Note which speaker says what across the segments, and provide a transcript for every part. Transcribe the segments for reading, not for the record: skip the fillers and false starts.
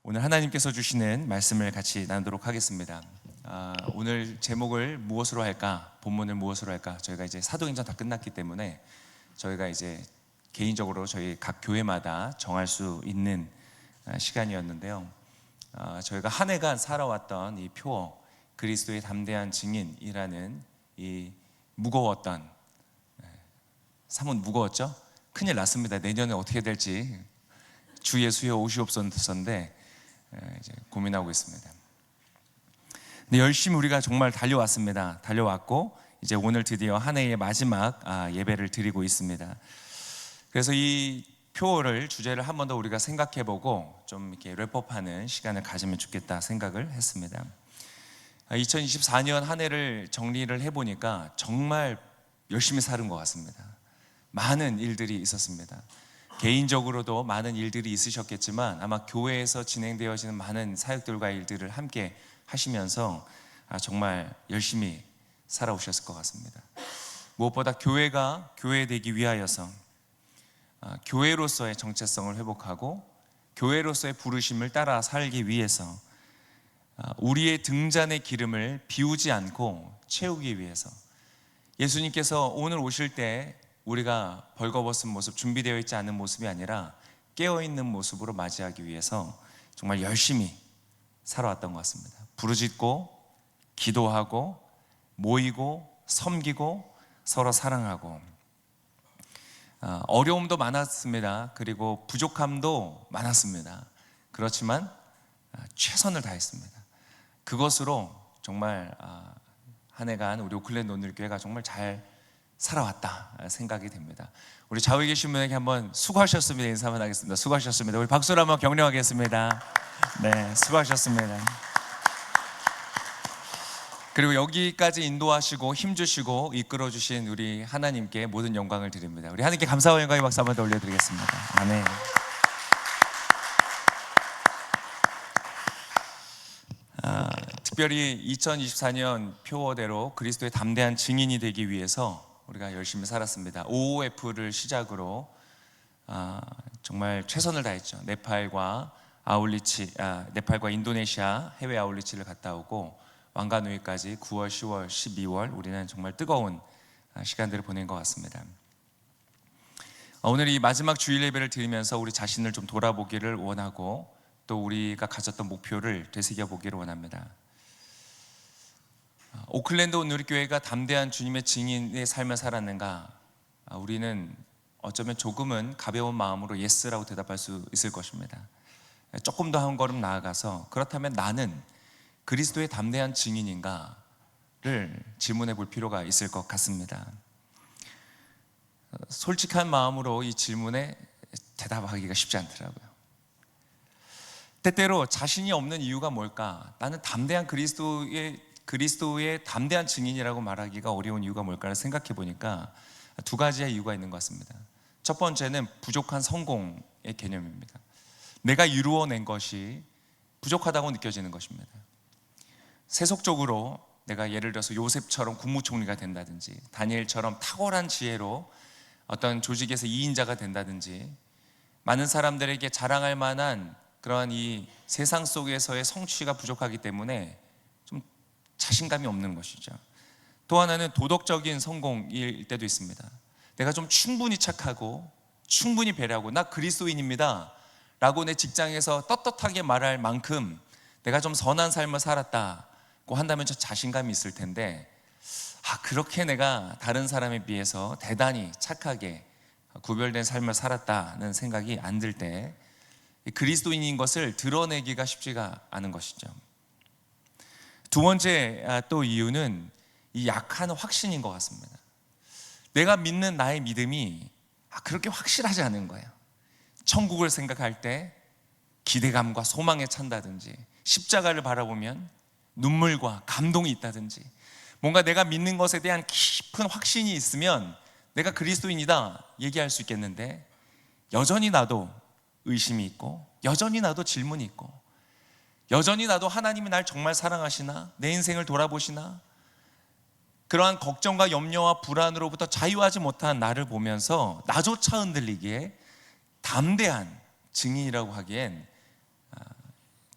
Speaker 1: 오늘 하나님께서 주시는 말씀을 같이 나누도록 하겠습니다. 오늘 제목을 무엇으로 할까? 본문을 무엇으로 할까? 저희가 이제 사도행전 다 끝났기 때문에 저희가 이제 개인적으로 저희 각 교회마다 정할 수 있는 시간이었는데요. 저희가 한 해간 살아왔던 이 표어 그리스도의 담대한 증인이라는 이 무거웠던, 사뭇 무거웠죠? 큰일 났습니다. 내년에 어떻게 될지 주 예수여 오시옵소서인데 이제 고민하고 있습니다. 근데 열심히 우리가 정말 달려왔습니다. 달려왔고 이제 오늘 드디어 한 해의 마지막 예배를 드리고 있습니다. 그래서 이 표어를 주제를 한 번 더 우리가 생각해보고 좀 이렇게 랩업하는 시간을 가지면 좋겠다 생각을 했습니다. 2024년 한 해를 정리를 해보니까 정말 열심히 사는 것 같습니다. 많은 일들이 있었습니다. 개인적으로도 많은 일들이 있으셨겠지만 아마 교회에서 진행되어지는 많은 사역들과 일들을 함께 하시면서 정말 열심히 살아오셨을 것 같습니다. 무엇보다 교회가 교회되기 위하여서 교회로서의 정체성을 회복하고 교회로서의 부르심을 따라 살기 위해서 우리의 등잔의 기름을 비우지 않고 채우기 위해서 예수님께서 오늘 오실 때 우리가 벌거벗은 모습, 준비되어 있지 않은 모습이 아니라 깨어있는 모습으로 맞이하기 위해서 정말 열심히 살아왔던 것 같습니다. 부르짖고 기도하고 모이고 섬기고 서로 사랑하고 어려움도 많았습니다. 그리고 부족함도 많았습니다. 그렇지만 최선을 다했습니다. 그것으로 정말 한 해간 우리 오클랜드 온누리교회가 정말 잘 살아왔다 생각이 됩니다. 우리 좌우에 계신 분에게 한번 수고하셨습니다 인사 한번 하겠습니다. 수고하셨습니다. 우리 박수로 한번 격려하겠습니다. 네, 수고하셨습니다. 그리고 여기까지 인도하시고 힘주시고 이끌어주신 우리 하나님께 모든 영광을 드립니다. 우리 하나님께 감사와 영광의 박수 한번 더 올려드리겠습니다. 아멘. 특별히 2024년 표어대로 그리스도의 담대한 증인이 되기 위해서 우리가 열심히 살았습니다. OOF를 시작으로 정말 최선을 다했죠. 네팔과 인도네시아 해외 아울리치를 갔다 오고 왕가누이까지 9월, 10월, 12월 우리는 정말 뜨거운 시간들을 보낸 것 같습니다. 오늘 이 마지막 주일 예배를 드리면서 우리 자신을 좀 돌아보기를 원하고 또 우리가 가졌던 목표를 되새겨보기를 원합니다. 오클랜드 온누리교회가 담대한 주님의 증인의 삶을 살았는가? 우리는 어쩌면 조금은 가벼운 마음으로 예스라고 대답할 수 있을 것입니다. 조금 더 한 걸음 나아가서 그렇다면 나는 그리스도의 담대한 증인인가를 질문해 볼 필요가 있을 것 같습니다. 솔직한 마음으로 이 질문에 대답하기가 쉽지 않더라고요. 때때로 자신이 없는 이유가 뭘까? 나는 담대한 그리스도의 담대한 증인이라고 말하기가 어려운 이유가 뭘까를 생각해 보니까 두 가지의 이유가 있는 것 같습니다. 첫 번째는 부족한 성공의 개념입니다. 내가 이루어낸 것이 부족하다고 느껴지는 것입니다. 세속적으로 내가 예를 들어서 요셉처럼 국무총리가 된다든지 다니엘처럼 탁월한 지혜로 어떤 조직에서 2인자가 된다든지 많은 사람들에게 자랑할 만한 그러한 이 세상 속에서의 성취가 부족하기 때문에 좀 자신감이 없는 것이죠. 또 하나는 도덕적인 성공일 때도 있습니다. 내가 좀 충분히 착하고 충분히 배려하고 나 그리스도인입니다 라고 내 직장에서 떳떳하게 말할 만큼 내가 좀 선한 삶을 살았다고 한다면 저 자신감이 있을 텐데 그렇게 내가 다른 사람에 비해서 대단히 착하게 구별된 삶을 살았다는 생각이 안 들 때 그리스도인인 것을 드러내기가 쉽지가 않은 것이죠. 두 번째 또 이유는 이 약한 확신인 것 같습니다. 내가 믿는 나의 믿음이 그렇게 확실하지 않은 거예요. 천국을 생각할 때 기대감과 소망에 찬다든지 십자가를 바라보면 눈물과 감동이 있다든지 뭔가 내가 믿는 것에 대한 깊은 확신이 있으면 내가 그리스도인이다 얘기할 수 있겠는데 여전히 나도 의심이 있고 여전히 나도 질문이 있고 여전히 나도 하나님이 날 정말 사랑하시나? 내 인생을 돌아보시나? 그러한 걱정과 염려와 불안으로부터 자유하지 못한 나를 보면서 나조차 흔들리기에 담대한 증인이라고 하기엔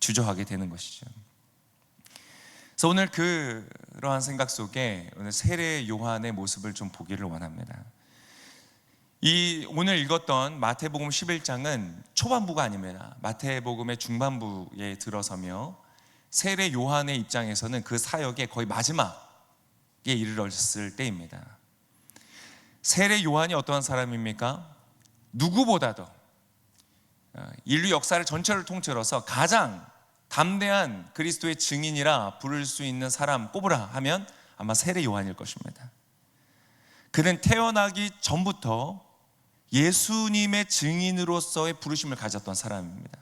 Speaker 1: 주저하게 되는 것이죠. 그래서 오늘 그러한 생각 속에 오늘 세례 요한의 모습을 좀 보기를 원합니다. 오늘 읽었던 마태복음 11장은 초반부가 아닙니다. 마태복음의 중반부에 들어서며 세례 요한의 입장에서는 그 사역의 거의 마지막에 이르렀을 때입니다. 세례 요한이 어떠한 사람입니까? 누구보다도 인류 역사를 전체를 통틀어서 가장 담대한 그리스도의 증인이라 부를 수 있는 사람 꼽으라 하면 아마 세례 요한일 것입니다. 그는 태어나기 전부터 예수님의 증인으로서의 부르심을 가졌던 사람입니다.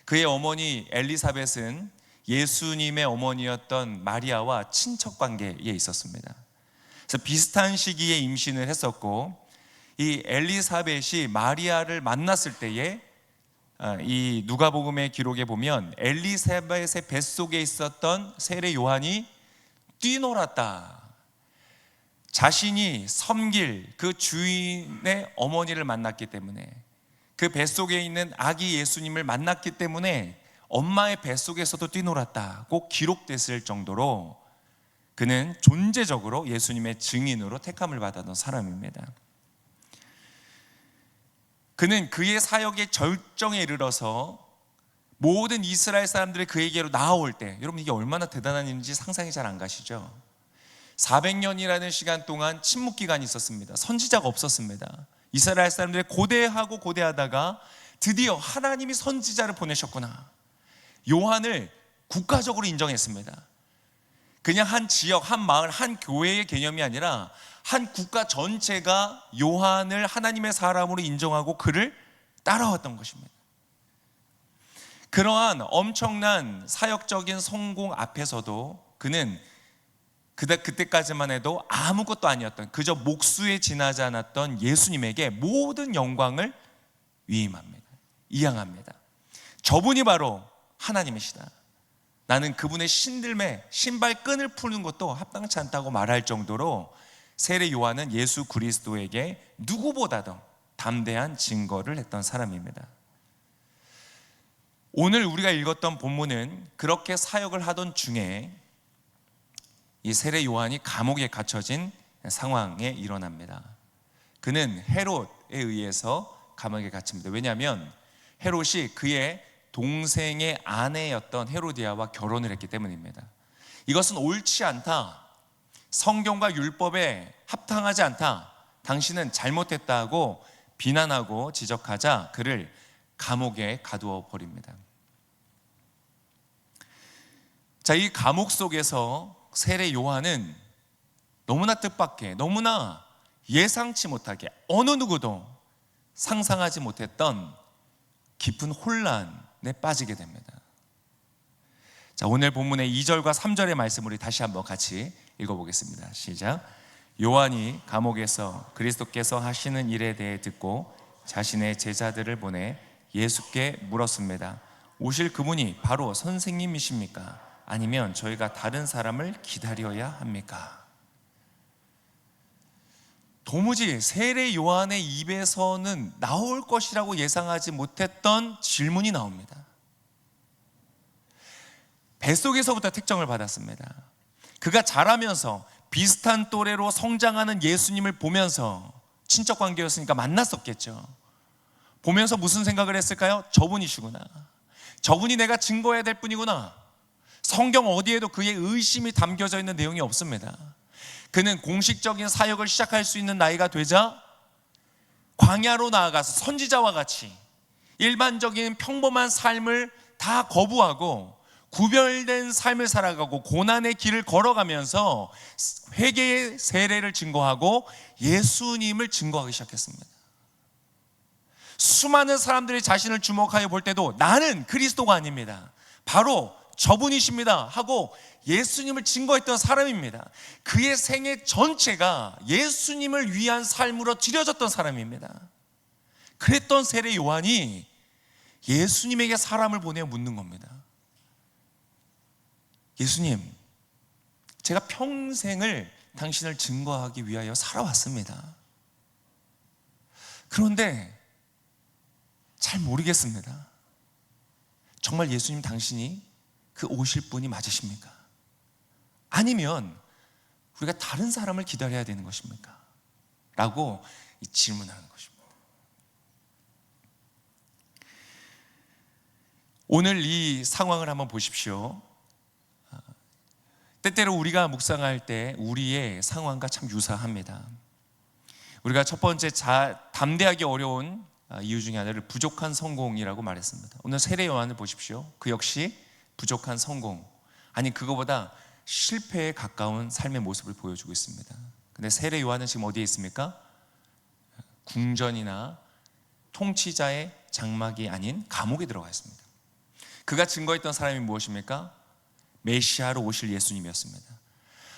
Speaker 1: 그의 어머니 엘리사벳은 예수님의 어머니였던 마리아와 친척 관계에 있었습니다. 그래서 비슷한 시기에 임신을 했었고, 이 엘리사벳이 마리아를 만났을 때에 이 누가복음의 기록에 보면 엘리사벳의 뱃속에 있었던 세례 요한이 뛰놀았다. 자신이 섬길 그 주인의 어머니를 만났기 때문에, 그 뱃속에 있는 아기 예수님을 만났기 때문에 엄마의 뱃속에서도 뛰놀았다고 기록됐을 정도로 그는 존재적으로 예수님의 증인으로 택함을 받았던 사람입니다. 그는 그의 사역의 절정에 이르러서 모든 이스라엘 사람들이 그에게로 나아올 때, 여러분 이게 얼마나 대단한 일인지 상상이 잘 안 가시죠? 400년이라는 시간 동안 침묵 기간이 있었습니다. 선지자가 없었습니다. 이스라엘 사람들이 고대하다가 드디어 하나님이 선지자를 보내셨구나. 요한을 국가적으로 인정했습니다. 그냥 한 지역, 한 마을, 한 교회의 개념이 아니라 한 국가 전체가 요한을 하나님의 사람으로 인정하고 그를 따라왔던 것입니다. 그러한 엄청난 사역적인 성공 앞에서도 그는 그때까지만 해도 아무것도 아니었던, 그저 목수에 지나지 않았던 예수님에게 모든 영광을 위임합니다. 이양합니다. 저분이 바로 하나님이시다. 나는 그분의 신들매 신발끈을 푸는 것도 합당치 않다고 말할 정도로 세례 요한은 예수 그리스도에게 누구보다도 담대한 증거를 했던 사람입니다. 오늘 우리가 읽었던 본문은 그렇게 사역을 하던 중에 이 세례 요한이 감옥에 갇혀진 상황에 일어납니다. 그는 헤롯에 의해서 감옥에 갇힙니다. 왜냐하면 헤롯이 그의 동생의 아내였던 헤로디아와 결혼을 했기 때문입니다. 이것은 옳지 않다, 성경과 율법에 합당하지 않다, 당신은 잘못했다고 비난하고 지적하자 그를 감옥에 가두어 버립니다. 자, 이 감옥 속에서 세례 요한은 너무나 뜻밖의, 너무나 예상치 못하게, 어느 누구도 상상하지 못했던 깊은 혼란에 빠지게 됩니다. 자, 오늘 본문의 2절과 3절의 말씀 우리 다시 한번 같이 읽어보겠습니다. 시작. 요한이 감옥에서 그리스도께서 하시는 일에 대해 듣고 자신의 제자들을 보내 예수께 물었습니다. 오실 그분이 바로 선생님이십니까? 아니면 저희가 다른 사람을 기다려야 합니까? 도무지 세례 요한의 입에서는 나올 것이라고 예상하지 못했던 질문이 나옵니다. 뱃속에서부터 택정을 받았습니다. 그가 자라면서 비슷한 또래로 성장하는 예수님을 보면서, 친척 관계였으니까 만났었겠죠. 보면서 무슨 생각을 했을까요? 저분이시구나. 저분이 내가 증거해야 될 분이구나. 성경 어디에도 그의 의심이 담겨져 있는 내용이 없습니다. 그는 공식적인 사역을 시작할 수 있는 나이가 되자 광야로 나아가서 선지자와 같이 일반적인 평범한 삶을 다 거부하고 구별된 삶을 살아가고 고난의 길을 걸어가면서 회개의 세례를 증거하고 예수님을 증거하기 시작했습니다. 수많은 사람들이 자신을 주목하여 볼 때도 나는 그리스도가 아닙니다, 바로 저분이십니다 하고 예수님을 증거했던 사람입니다. 그의 생애 전체가 예수님을 위한 삶으로 드려졌던 사람입니다. 그랬던 세례 요한이 예수님에게 사람을 보내어 묻는 겁니다. 예수님, 제가 평생을 당신을 증거하기 위하여 살아왔습니다. 그런데 잘 모르겠습니다. 정말 예수님 당신이 그 오실 분이 맞으십니까? 아니면 우리가 다른 사람을 기다려야 되는 것입니까? 라고 질문하는 것입니다. 오늘 이 상황을 한번 보십시오. 때때로 우리가 묵상할 때 우리의 상황과 참 유사합니다. 우리가 첫 번째 담대하기 어려운 이유 중에 하나를 부족한 성공이라고 말했습니다. 오늘 세례 요한을 보십시오. 그 역시 부족한 성공, 아니 그거보다 실패에 가까운 삶의 모습을 보여주고 있습니다. 근데 세례 요한은 지금 어디에 있습니까? 궁전이나 통치자의 장막이 아닌 감옥에 들어가 있습니다. 그가 증거했던 사람이 무엇입니까? 메시아로 오실 예수님이었습니다.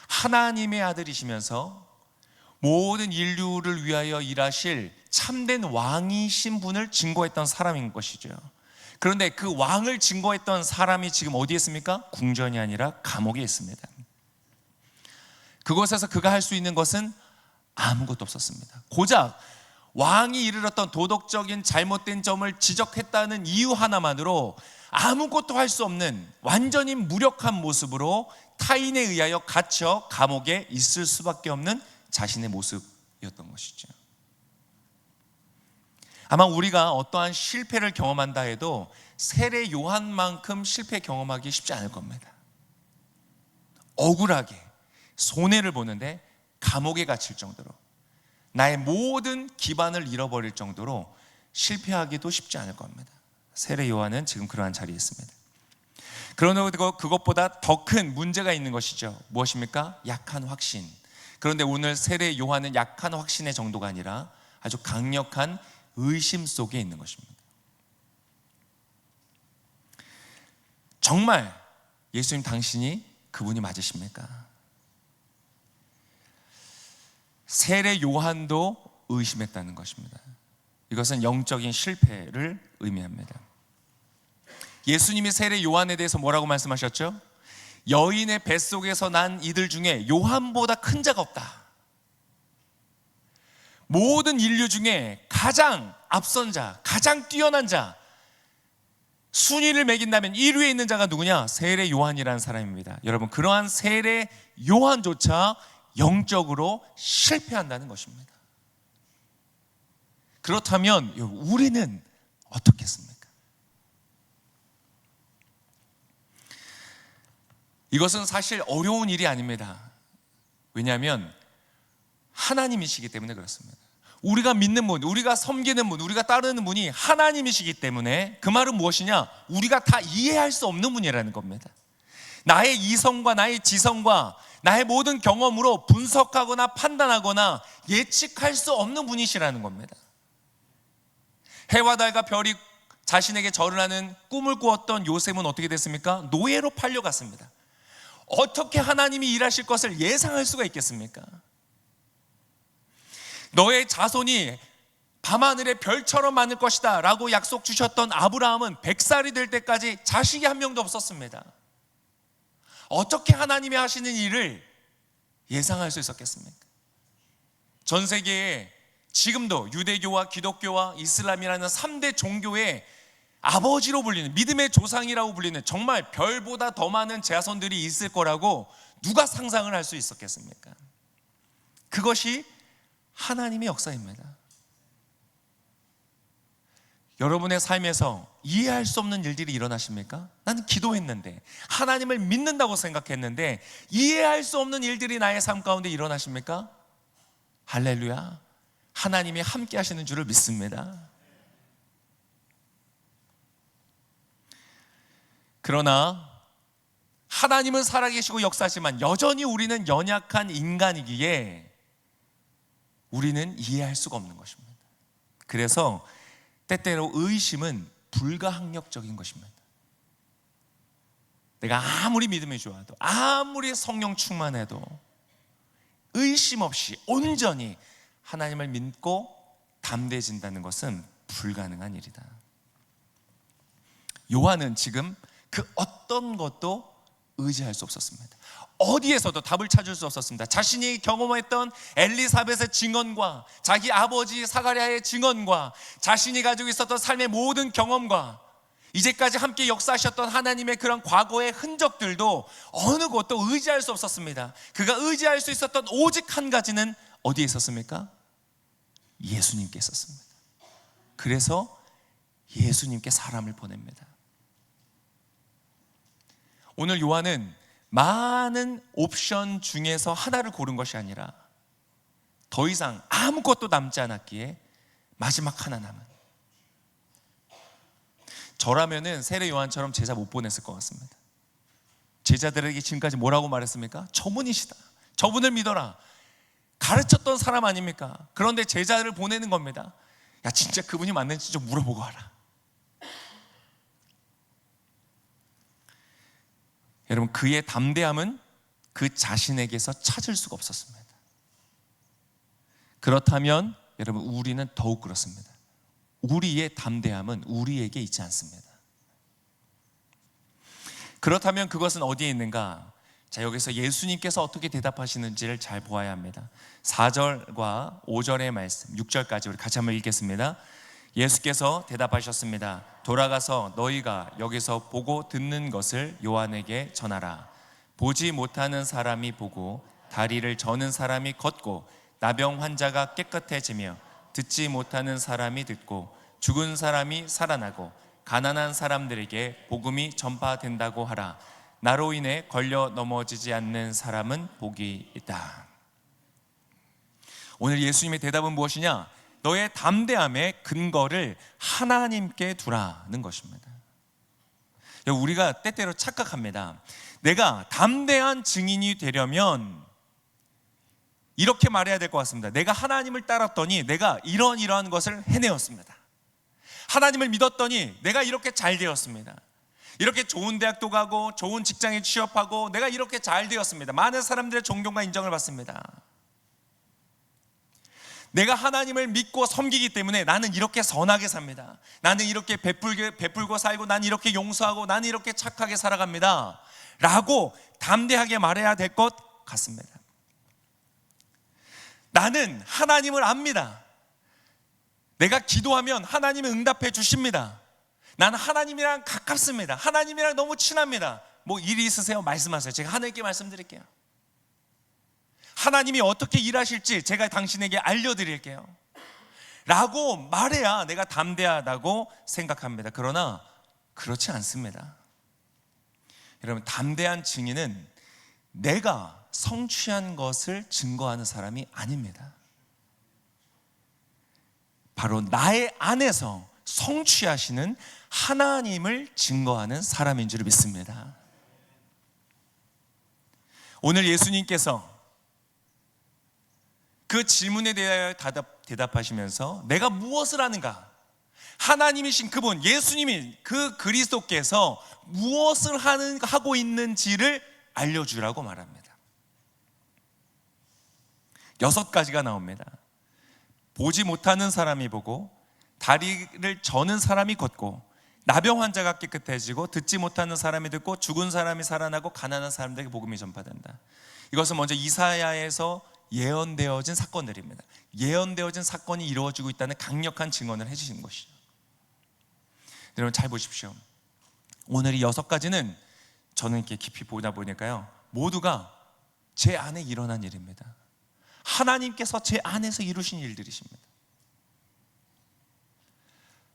Speaker 1: 하나님의 아들이시면서 모든 인류를 위하여 일하실 참된 왕이신 분을 증거했던 사람인 것이죠. 그런데 그 왕을 증거했던 사람이 지금 어디에 있습니까? 궁전이 아니라 감옥에 있습니다. 그곳에서 그가 할 수 있는 것은 아무것도 없었습니다. 고작 왕이 이르렀던 도덕적인 잘못된 점을 지적했다는 이유 하나만으로 아무것도 할 수 없는 완전히 무력한 모습으로 타인에 의하여 갇혀 감옥에 있을 수밖에 없는 자신의 모습이었던 것이죠. 아마 우리가 어떠한 실패를 경험한다 해도 세례 요한만큼 실패 경험하기 쉽지 않을 겁니다. 억울하게 손해를 보는데 감옥에 갇힐 정도로, 나의 모든 기반을 잃어버릴 정도로 실패하기도 쉽지 않을 겁니다. 세례 요한은 지금 그러한 자리에 있습니다. 그러나 그것보다 더 큰 문제가 있는 것이죠. 무엇입니까? 약한 확신. 그런데 오늘 세례 요한은 약한 확신의 정도가 아니라 아주 강력한 의심 속에 있는 것입니다. 정말 예수님 당신이 그분이 맞으십니까? 세례 요한도 의심했다는 것입니다. 이것은 영적인 실패를 의미합니다. 예수님이 세례 요한에 대해서 뭐라고 말씀하셨죠? 여인의 뱃속에서 난 이들 중에 요한보다 큰 자가 없다. 모든 인류 중에 가장 앞선 자, 가장 뛰어난 자, 순위를 매긴다면 1위에 있는 자가 누구냐? 세례 요한이라는 사람입니다. 여러분, 그러한 세례 요한조차 영적으로 실패한다는 것입니다. 그렇다면 우리는 어떻겠습니까? 이것은 사실 어려운 일이 아닙니다. 왜냐하면 하나님이시기 때문에 그렇습니다. 우리가 믿는 분, 우리가 섬기는 분, 우리가 따르는 분이 하나님이시기 때문에, 그 말은 무엇이냐? 우리가 다 이해할 수 없는 분이라는 겁니다. 나의 이성과 나의 지성과 나의 모든 경험으로 분석하거나 판단하거나 예측할 수 없는 분이시라는 겁니다. 해와 달과 별이 자신에게 절을 하는 꿈을 꾸었던 요셉은 어떻게 됐습니까? 노예로 팔려갔습니다. 어떻게 하나님이 일하실 것을 예상할 수가 있겠습니까? 너의 자손이 밤하늘의 별처럼 많을 것이다 라고 약속 주셨던 아브라함은 100살이 될 때까지 자식이 한 명도 없었습니다. 어떻게 하나님이 하시는 일을 예상할 수 있었겠습니까? 전 세계에 지금도 유대교와 기독교와 이슬람이라는 3대 종교의 아버지로 불리는, 믿음의 조상이라고 불리는 정말 별보다 더 많은 자손들이 있을 거라고 누가 상상을 할 수 있었겠습니까? 그것이 하나님의 역사입니다. 여러분의 삶에서 이해할 수 없는 일들이 일어나십니까? 나는 기도했는데, 하나님을 믿는다고 생각했는데 이해할 수 없는 일들이 나의 삶 가운데 일어나십니까? 할렐루야, 하나님이 함께 하시는 줄을 믿습니다. 그러나 하나님은 살아계시고 역사하지만 여전히 우리는 연약한 인간이기에 우리는 이해할 수가 없는 것입니다. 그래서 때때로 의심은 불가항력적인 것입니다. 내가 아무리 믿음이 좋아도, 아무리 성령 충만해도 의심 없이 온전히 하나님을 믿고 담대해진다는 것은 불가능한 일이다. 요한은 지금 그 어떤 것도 의지할 수 없었습니다. 어디에서도 답을 찾을 수 없었습니다. 자신이 경험했던 엘리사벳의 증언과 자기 아버지 사가랴의 증언과 자신이 가지고 있었던 삶의 모든 경험과 이제까지 함께 역사하셨던 하나님의 그런 과거의 흔적들도 어느 곳도 의지할 수 없었습니다. 그가 의지할 수 있었던 오직 한 가지는 어디에 있었습니까? 예수님께 있었습니다. 그래서 예수님께 사람을 보냅니다. 오늘 요한은 많은 옵션 중에서 하나를 고른 것이 아니라 더 이상 아무것도 남지 않았기에 마지막 하나 남은, 저라면은 세례 요한처럼 제자 못 보냈을 것 같습니다. 제자들에게 지금까지 뭐라고 말했습니까? 저분이시다, 저분을 믿어라, 가르쳤던 사람 아닙니까? 그런데 제자를 보내는 겁니다. 야, 진짜 그분이 맞는지 좀 물어보고 와라. 여러분, 그의 담대함은 그 자신에게서 찾을 수가 없었습니다. 그렇다면 여러분, 우리는 더욱 그렇습니다. 우리의 담대함은 우리에게 있지 않습니다. 그렇다면 그것은 어디에 있는가? 자, 여기서 예수님께서 어떻게 대답하시는지를 잘 보아야 합니다. 4절과 5절의 말씀, 6절까지 우리 같이 한번 읽겠습니다. 예수께서 대답하셨습니다. 돌아가서 너희가 여기서 보고 듣는 것을 요한에게 전하라. 보지 못하는 사람이 보고 다리를 저는 사람이 걷고 나병 환자가 깨끗해지며 듣지 못하는 사람이 듣고 죽은 사람이 살아나고 가난한 사람들에게 복음이 전파된다고 하라. 나로 인해 걸려 넘어지지 않는 사람은 복이 있다. 오늘 예수님의 대답은 무엇이냐? 너의 담대함의 근거를 하나님께 두라는 것입니다. 우리가 때때로 착각합니다. 내가 담대한 증인이 되려면 이렇게 말해야 될 것 같습니다. 내가 하나님을 따랐더니 내가 이러한 것을 해내었습니다. 하나님을 믿었더니 내가 이렇게 잘 되었습니다. 이렇게 좋은 대학도 가고 좋은 직장에 취업하고 내가 이렇게 잘 되었습니다. 많은 사람들의 존경과 인정을 받습니다. 내가 하나님을 믿고 섬기기 때문에 나는 이렇게 선하게 삽니다. 나는 이렇게 베풀고 살고, 나는 이렇게 용서하고, 나는 이렇게 착하게 살아갑니다 라고 담대하게 말해야 될 것 같습니다. 나는 하나님을 압니다. 내가 기도하면 하나님은 응답해 주십니다. 나는 하나님이랑 가깝습니다. 하나님이랑 너무 친합니다. 뭐 일이 있으세요? 말씀하세요. 제가 하나님께 말씀드릴게요. 하나님이 어떻게 일하실지 제가 당신에게 알려드릴게요 라고 말해야 내가 담대하다고 생각합니다. 그러나 그렇지 않습니다. 여러분, 담대한 증인은 내가 성취한 것을 증거하는 사람이 아닙니다. 바로 나의 안에서 성취하시는 하나님을 증거하는 사람인 줄 믿습니다. 오늘 예수님께서 그 질문에 대하여 대답하시면서 내가 무엇을 하는가? 하나님이신 그분, 예수님이 그 그리스도께서 무엇을 하고 있는지를 알려주라고 말합니다. 6가지가 나옵니다. 보지 못하는 사람이 보고, 다리를 저는 사람이 걷고, 나병 환자가 깨끗해지고, 듣지 못하는 사람이 듣고, 죽은 사람이 살아나고, 가난한 사람들에게 복음이 전파된다. 이것은 먼저 이사야에서 예언되어진 사건들입니다. 예언되어진 사건이 이루어지고 있다는 강력한 증언을 해주시는 것이죠. 여러분, 잘 보십시오. 오늘 이 6가지는 저는 이렇게 깊이 보다 보니까요, 모두가 제 안에 일어난 일입니다. 하나님께서 제 안에서 이루신 일들이십니다.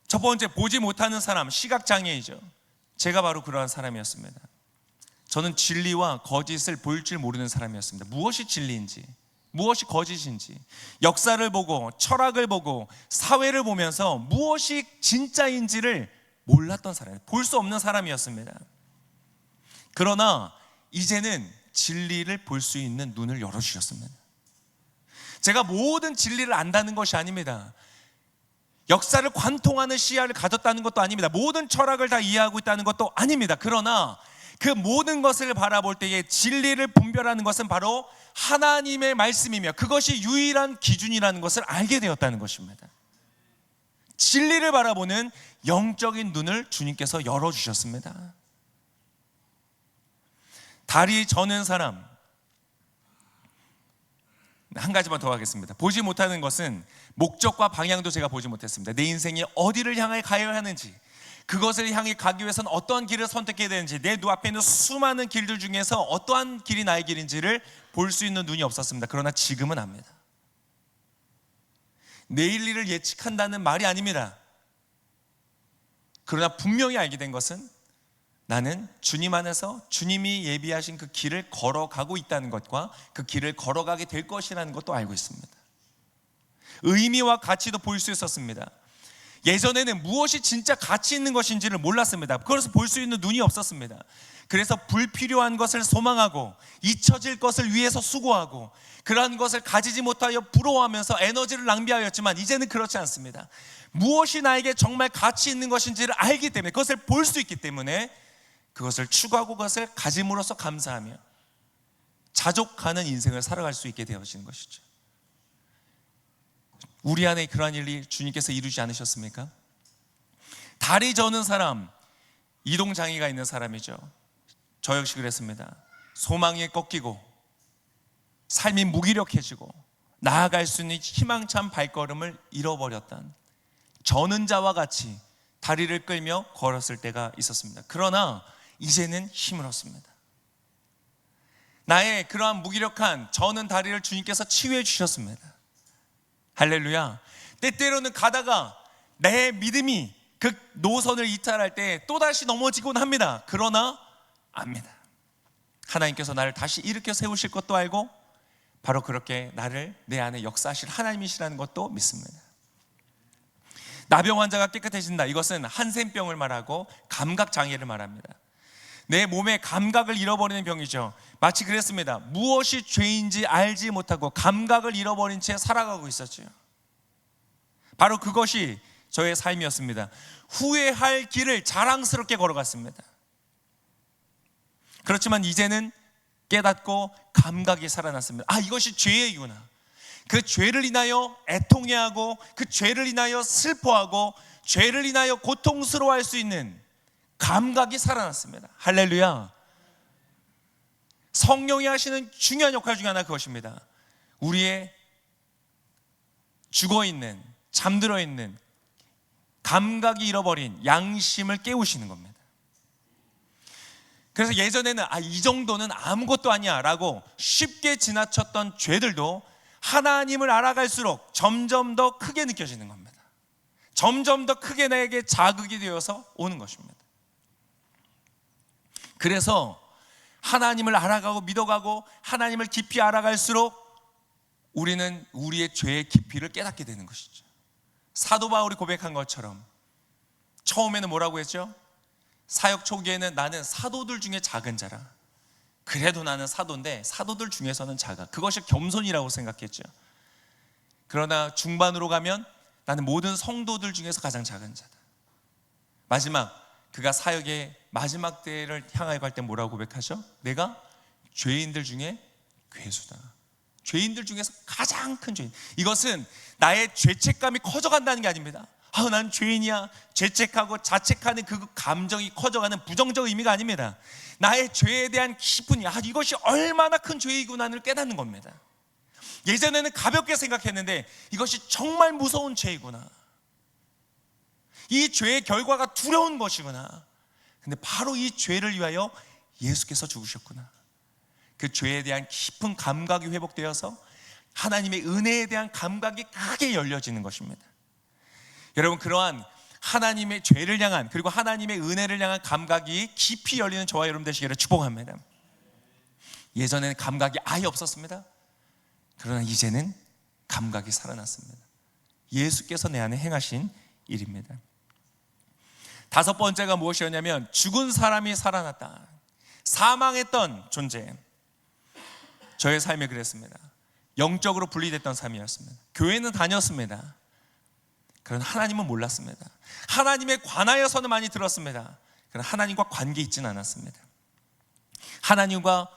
Speaker 1: 첫 번째, 보지 못하는 사람, 시각장애이죠. 제가 바로 그러한 사람이었습니다. 저는 진리와 거짓을 볼 줄 모르는 사람이었습니다. 무엇이 진리인지, 무엇이 거짓인지, 역사를 보고 철학을 보고 사회를 보면서 무엇이 진짜인지를 몰랐던 사람이에요. 볼 수 없는 사람이었습니다. 그러나 이제는 진리를 볼 수 있는 눈을 열어주셨습니다. 제가 모든 진리를 안다는 것이 아닙니다. 역사를 관통하는 시야를 가졌다는 것도 아닙니다. 모든 철학을 다 이해하고 있다는 것도 아닙니다. 그러나 그 모든 것을 바라볼 때에 진리를 분별하는 것은 바로 하나님의 말씀이며 그것이 유일한 기준이라는 것을 알게 되었다는 것입니다. 진리를 바라보는 영적인 눈을 주님께서 열어주셨습니다. 다리 저는 사람, 한 가지만 더 하겠습니다. 보지 못하는 것은 목적과 방향도 제가 보지 못했습니다. 내 인생이 어디를 향해 가야 하는지, 그것을 향해 가기 위해서는 어떠한 길을 선택해야 되는지, 내 눈앞에 있는 수많은 길들 중에서 어떠한 길이 나의 길인지를 볼 수 있는 눈이 없었습니다. 그러나 지금은 압니다. 내일 일을 예측한다는 말이 아닙니다. 그러나 분명히 알게 된 것은 나는 주님 안에서 주님이 예비하신 그 길을 걸어가고 있다는 것과 그 길을 걸어가게 될 것이라는 것도 알고 있습니다. 의미와 가치도 볼 수 있었습니다. 예전에는 무엇이 진짜 가치 있는 것인지를 몰랐습니다. 그래서 볼 수 있는 눈이 없었습니다. 그래서 불필요한 것을 소망하고 잊혀질 것을 위해서 수고하고 그러한 것을 가지지 못하여 부러워하면서 에너지를 낭비하였지만, 이제는 그렇지 않습니다. 무엇이 나에게 정말 가치 있는 것인지를 알기 때문에, 그것을 볼 수 있기 때문에 그것을 추구하고 그것을 가짐으로써 감사하며 자족하는 인생을 살아갈 수 있게 되어지는 것이죠. 우리 안에 그러한 일이 주님께서 이루지 않으셨습니까? 다리 저는 사람, 이동장애가 있는 사람이죠. 저 역시 그랬습니다. 소망이 꺾이고 삶이 무기력해지고 나아갈 수 있는 희망찬 발걸음을 잃어버렸던 저는 자와 같이 다리를 끌며 걸었을 때가 있었습니다. 그러나 이제는 힘을 얻습니다. 나의 그러한 무기력한 저는 다리를 주님께서 치유해 주셨습니다. 할렐루야. 때때로는 가다가 내 믿음이 그 노선을 이탈할 때 또다시 넘어지곤 합니다. 그러나 압니다. 하나님께서 나를 다시 일으켜 세우실 것도 알고 바로 그렇게 나를 내 안에 역사하실 하나님이시라는 것도 믿습니다. 나병 환자가 깨끗해진다. 이것은 한센병을 말하고 감각장애를 말합니다. 내 몸의 감각을 잃어버리는 병이죠. 마치 그랬습니다. 무엇이 죄인지 알지 못하고 감각을 잃어버린 채 살아가고 있었죠. 바로 그것이 저의 삶이었습니다. 후회할 길을 자랑스럽게 걸어갔습니다. 그렇지만 이제는 깨닫고 감각이 살아났습니다. 아, 이것이 죄이구나. 그 죄를 인하여 애통해하고 그 죄를 인하여 슬퍼하고 죄를 인하여 고통스러워할 수 있는 감각이 살아났습니다. 할렐루야. 성령이 하시는 중요한 역할 중에 하나 그것입니다. 우리의 죽어있는, 잠들어 있는 감각이 잃어버린 양심을 깨우시는 겁니다. 그래서 예전에는 이 정도는 아무것도 아니야 라고 쉽게 지나쳤던 죄들도 하나님을 알아갈수록 점점 더 크게 느껴지는 겁니다. 점점 더 크게 나에게 자극이 되어서 오는 것입니다. 그래서 하나님을 알아가고 믿어가고 하나님을 깊이 알아갈수록 우리는 우리의 죄의 깊이를 깨닫게 되는 것이죠. 사도 바울이 고백한 것처럼 처음에는 뭐라고 했죠? 사역 초기에는 나는 사도들 중에 작은 자라. 그래도 나는 사도인데 사도들 중에서는 작아. 그것이 겸손이라고 생각했죠. 그러나 중반으로 가면 나는 모든 성도들 중에서 가장 작은 자다. 마지막 그가 사역의 마지막 때를 향하여 갈 때 뭐라고 고백하죠? 내가 죄인들 중에 괴수다. 죄인들 중에서 가장 큰 죄인. 이것은 나의 죄책감이 커져간다는 게 아닙니다. 난 죄인이야. 죄책하고 자책하는 그 감정이 커져가는 부정적 의미가 아닙니다. 나의 죄에 대한 깊은 이것이 얼마나 큰 죄이구나를 깨닫는 겁니다. 예전에는 가볍게 생각했는데 이것이 정말 무서운 죄이구나. 이 죄의 결과가 두려운 것이구나. 근데 바로 이 죄를 위하여 예수께서 죽으셨구나. 그 죄에 대한 깊은 감각이 회복되어서 하나님의 은혜에 대한 감각이 크게 열려지는 것입니다. 여러분, 그러한 하나님의 죄를 향한 그리고 하나님의 은혜를 향한 감각이 깊이 열리는 저와 여러분 되시기를 축복합니다. 예전에는 감각이 아예 없었습니다. 그러나 이제는 감각이 살아났습니다. 예수께서 내 안에 행하신 일입니다. 다섯 번째가 무엇이었냐면 죽은 사람이 살아났다. 사망했던 존재. 저의 삶이 그랬습니다. 영적으로 분리됐던 삶이었습니다. 교회는 다녔습니다. 그러나 하나님은 몰랐습니다. 하나님에 관하여서는 많이 들었습니다. 그러나 하나님과 관계 있지는 않았습니다. 하나님과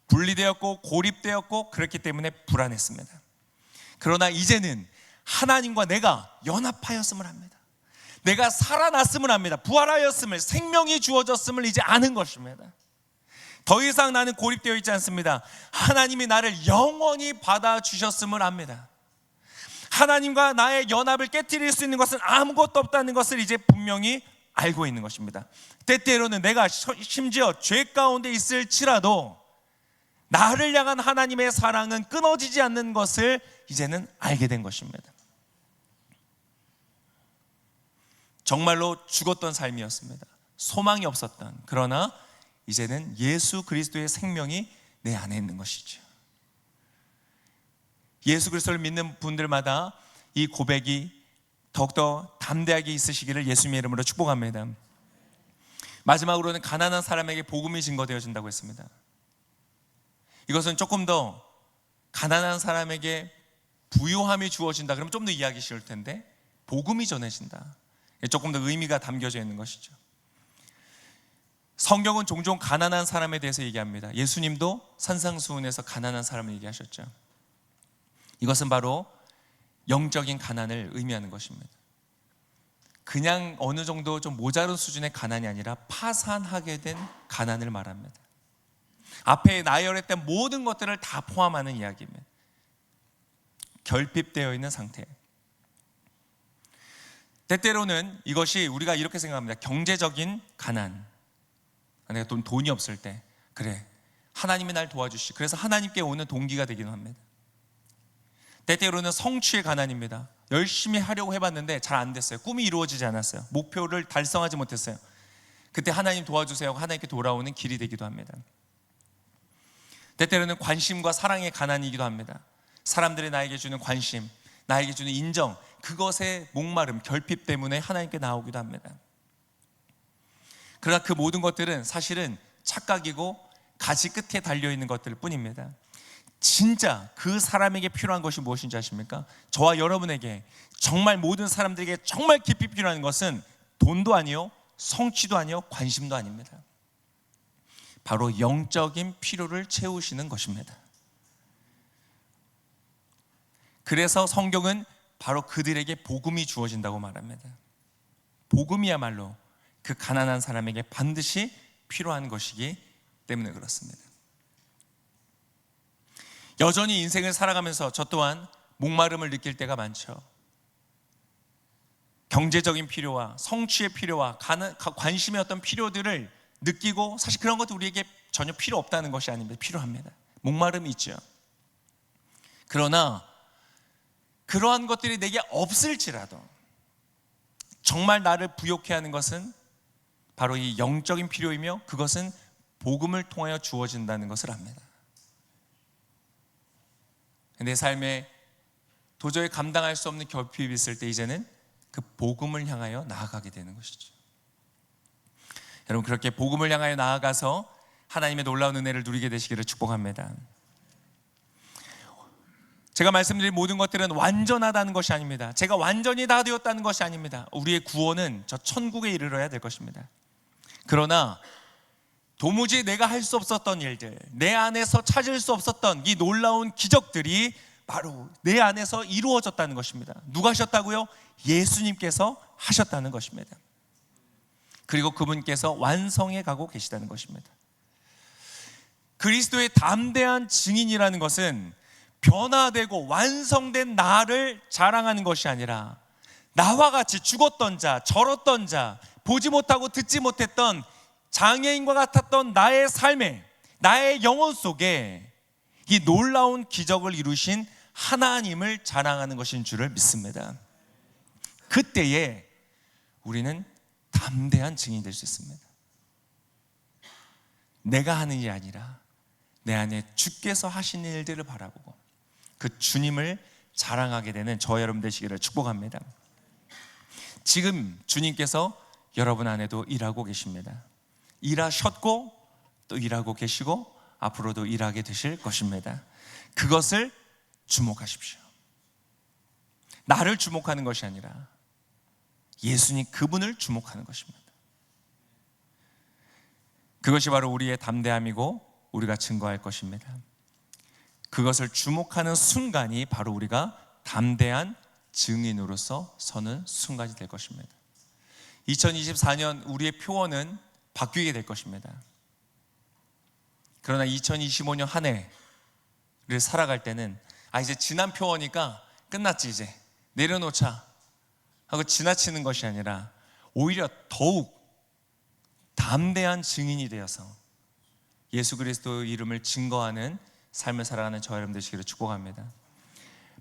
Speaker 1: 분리되었고 고립되었고 그렇기 때문에 불안했습니다. 그러나 이제는 하나님과 내가 연합하였음을 합니다. 내가 살아났음을 합니다. 부활하였음을, 생명이 주어졌음을 이제 아는 것입니다. 더 이상 나는 고립되어 있지 않습니다. 하나님이 나를 영원히 받아주셨음을 압니다. 하나님과 나의 연합을 깨트릴 수 있는 것은 아무것도 없다는 것을 이제 분명히 알고 있는 것입니다. 때때로는 내가 심지어 죄 가운데 있을지라도 나를 향한 하나님의 사랑은 끊어지지 않는 것을 이제는 알게 된 것입니다. 정말로 죽었던 삶이었습니다. 소망이 없었던, 그러나 이제는 예수 그리스도의 생명이 내 안에 있는 것이죠. 예수 그리스도를 믿는 분들마다 이 고백이 더욱더 담대하게 있으시기를 예수님의 이름으로 축복합니다. 마지막으로는 가난한 사람에게 복음이 증거되어진다고 했습니다. 이것은 조금 더 가난한 사람에게 부요함이 주어진다 그러면 좀 더 이해하기 쉬울 텐데, 복음이 전해진다, 조금 더 의미가 담겨져 있는 것이죠. 성경은 종종 가난한 사람에 대해서 얘기합니다. 예수님도 산상수훈에서 가난한 사람을 얘기하셨죠. 이것은 바로 영적인 가난을 의미하는 것입니다. 그냥 어느 정도 좀 모자른 수준의 가난이 아니라 파산하게 된 가난을 말합니다. 앞에 나열했던 모든 것들을 다 포함하는 이야기입니다. 결핍되어 있는 상태. 때때로는 이것이 우리가 이렇게 생각합니다. 경제적인 가난. 내가 돈이 없을 때, 그래, 하나님이 날 도와주시, 그래서 하나님께 오는 동기가 되기도 합니다. 때때로는 성취의 가난입니다. 열심히 하려고 해봤는데 잘 안 됐어요. 꿈이 이루어지지 않았어요. 목표를 달성하지 못했어요. 그때 하나님 도와주세요 하고 하나님께 돌아오는 길이 되기도 합니다. 때때로는 관심과 사랑의 가난이기도 합니다. 사람들이 나에게 주는 관심, 나에게 주는 인정, 그것의 목마름, 결핍 때문에 하나님께 나오기도 합니다. 그러나 그 모든 것들은 사실은 착각이고 가시 끝에 달려있는 것들 뿐입니다. 진짜 그 사람에게 필요한 것이 무엇인지 아십니까? 저와 여러분에게, 정말 모든 사람들에게 정말 깊이 필요한 것은 돈도 아니요, 성취도 아니요, 관심도 아닙니다. 바로 영적인 필요를 채우시는 것입니다. 그래서 성경은 바로 그들에게 복음이 주어진다고 말합니다. 복음이야말로 그 가난한 사람에게 반드시 필요한 것이기 때문에 그렇습니다. 여전히 인생을 살아가면서 저 또한 목마름을 느낄 때가 많죠. 경제적인 필요와 성취의 필요와 관심의 어떤 필요들을 느끼고, 사실 그런 것도 우리에게 전혀 필요 없다는 것이 아닙니다. 필요합니다. 목마름이 있죠. 그러나 그러한 것들이 내게 없을지라도 정말 나를 부욕해 하는 것은 바로 이 영적인 필요이며, 그것은 복음을 통하여 주어진다는 것을 압니다. 내 삶에 도저히 감당할 수 없는 결핍이 있을 때 이제는 그 복음을 향하여 나아가게 되는 것이죠. 여러분, 그렇게 복음을 향하여 나아가서 하나님의 놀라운 은혜를 누리게 되시기를 축복합니다. 제가 말씀드린 모든 것들은 완전하다는 것이 아닙니다. 제가 완전히 다 되었다는 것이 아닙니다. 우리의 구원은 저 천국에 이르러야 될 것입니다. 그러나 도무지 내가 할 수 없었던 일들, 내 안에서 찾을 수 없었던 이 놀라운 기적들이 바로 내 안에서 이루어졌다는 것입니다. 누가 하셨다고요? 예수님께서 하셨다는 것입니다. 그리고 그분께서 완성해 가고 계시다는 것입니다. 그리스도의 담대한 증인이라는 것은 변화되고 완성된 나를 자랑하는 것이 아니라, 나와 같이 죽었던 자, 절었던 자, 보지 못하고 듣지 못했던 장애인과 같았던 나의 삶에, 나의 영혼 속에 이 놀라운 기적을 이루신 하나님을 자랑하는 것인 줄을 믿습니다. 그때에 우리는 담대한 증인이 될 수 있습니다. 내가 하는 일이 아니라 내 안에 주께서 하신 일들을 바라보고 그 주님을 자랑하게 되는 저와 여러분 되시기를 축복합니다. 지금 주님께서 여러분 안에도 일하고 계십니다. 일하셨고 또 일하고 계시고 앞으로도 일하게 되실 것입니다. 그것을 주목하십시오. 나를 주목하는 것이 아니라 예수님 그분을 주목하는 것입니다. 그것이 바로 우리의 담대함이고 우리가 증거할 것입니다. 그것을 주목하는 순간이 바로 우리가 담대한 증인으로서 서는 순간이 될 것입니다. 2024년 우리의 표어는 바뀌게 될 것입니다. 그러나 2025년 한 해를 살아갈 때는 이제 지난 표어니까 끝났지, 이제 내려놓자 하고 지나치는 것이 아니라 오히려 더욱 담대한 증인이 되어서 예수 그리스도 이름을 증거하는 삶을 살아가는 저와 여러분 되시기를 축복합니다.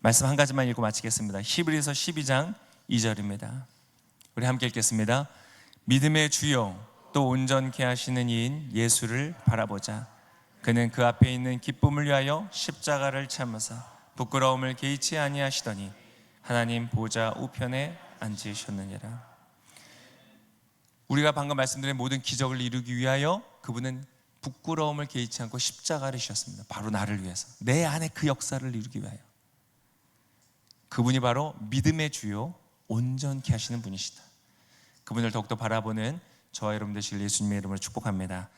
Speaker 1: 말씀 한 가지만 읽고 마치겠습니다. 히브리서 12장 2절입니다. 우리 함께 읽겠습니다. 믿음의 주요 또 온전케 하시는 이인 예수를 바라보자. 그는 그 앞에 있는 기쁨을 위하여 십자가를 참으사 부끄러움을 개의치 아니하시더니 하나님 보좌 우편에 앉으셨느니라. 우리가 방금 말씀드린 모든 기적을 이루기 위하여 그분은 부끄러움을 개의치 않고 십자가를 지셨습니다. 바로 나를 위해서, 내 안에 그 역사를 이루기 위하여. 그분이 바로 믿음의 주요 온전케 하시는 분이시다. 그분을 더욱더 바라보는 저와 여러분 되시길 예수님의 이름으로 축복합니다.